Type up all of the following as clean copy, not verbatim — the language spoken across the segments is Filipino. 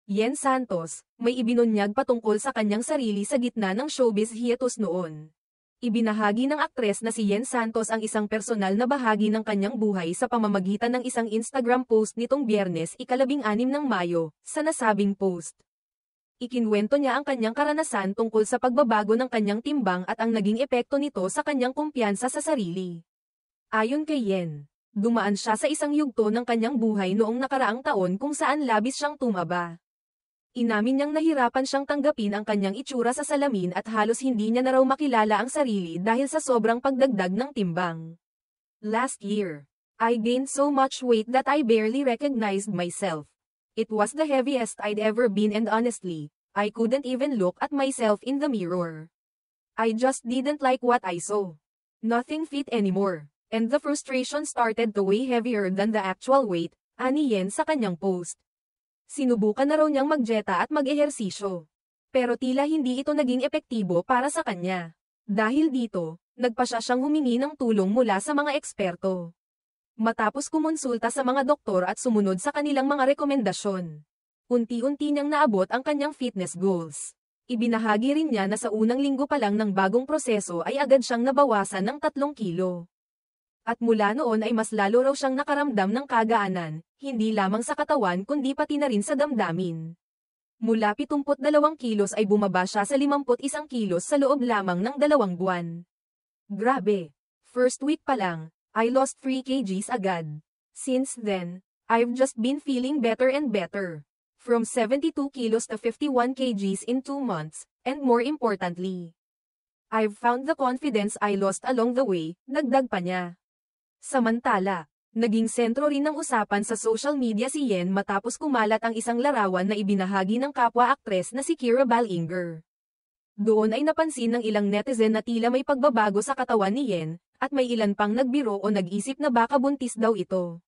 Yen Santos, may ibinunyag patungkol sa kanyang sarili sa gitna ng showbiz hiatus noon. Ibinahagi ng aktres na si Yen Santos ang isang personal na bahagi ng kanyang buhay sa pamamagitan ng isang Instagram post nitong Biyernes, ika-16 ng Mayo, sa nasabing post. Ikinwento niya ang kanyang karanasan tungkol sa pagbabago ng kanyang timbang at ang naging epekto nito sa kanyang kumpiyansa sa sarili. Ayon kay Yen, dumaan siya sa isang yugto ng kanyang buhay noong nakaraang taon kung saan labis siyang tumaba. Inamin niyang nahirapan siyang tanggapin ang kanyang itsura sa salamin at halos hindi niya na raw makilala ang sarili dahil sa sobrang pagdagdag ng timbang. Last year, I gained so much weight that I barely recognized myself. It was the heaviest I'd ever been and honestly, I couldn't even look at myself in the mirror. I just didn't like what I saw. Nothing fit anymore, and the frustration started to weigh heavier than the actual weight, ani Yen sa kanyang post. Sinubukan na raw niyang magjeta at mag-ehersisyo. Pero tila hindi ito naging epektibo para sa kanya. Dahil dito, nagpasya siyang humingi ng tulong mula sa mga eksperto. Matapos kumonsulta sa mga doktor at sumunod sa kanilang mga rekomendasyon, unti-unti niyang naabot ang kanyang fitness goals. Ibinahagi rin niya na sa unang linggo pa lang ng bagong proseso ay agad siyang nabawasan ng 3 kilo. At mula noon ay mas lalo raw siyang nakaramdam ng kagaanan, hindi lamang sa katawan kundi pati na rin sa damdamin. Mula 72 kilos ay bumaba siya sa 51 kilos sa loob lamang ng 2 buwan. Grabe! First week pa lang, I lost 3 kgs agad. Since then, I've just been feeling better and better. From 72 kilos to 51 kgs in 2 months, and more importantly, I've found the confidence I lost along the way, dagdag pa niya. Samantala, naging sentro rin ng usapan sa social media si Yen matapos kumalat ang isang larawan na ibinahagi ng kapwa-aktres na si Kira Ballinger. Doon ay napansin ng ilang netizen na tila may pagbabago sa katawan ni Yen, at may ilan pang nagbiro o nag-isip na baka buntis daw ito.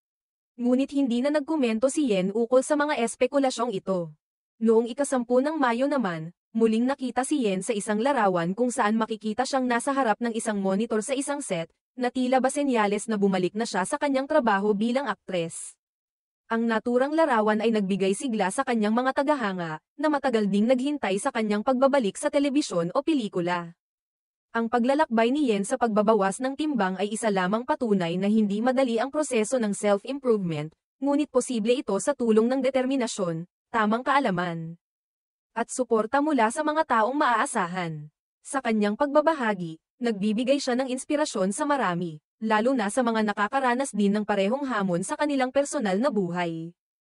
Ngunit hindi na nagkomento si Yen ukol sa mga espekulasyong ito. Noong ika-10 ng Mayo naman, muling nakita si Yen sa isang larawan kung saan makikita siyang nasa harap ng isang monitor sa isang set, na tila ba senyales na bumalik na siya sa kanyang trabaho bilang aktres. Ang naturang larawan ay nagbigay sigla sa kanyang mga tagahanga, na matagal ding naghintay sa kanyang pagbabalik sa telebisyon o pelikula. Ang paglalakbay ni Yen sa pagbabawas ng timbang ay isa lamang patunay na hindi madali ang proseso ng self-improvement, ngunit posible ito sa tulong ng determinasyon, tamang kaalaman, at suporta mula sa mga taong maaasahan. Sa kanyang pagbabahagi, nagbibigay siya ng inspirasyon sa marami, lalo na sa mga nakakaranas din ng parehong hamon sa kanilang personal na buhay.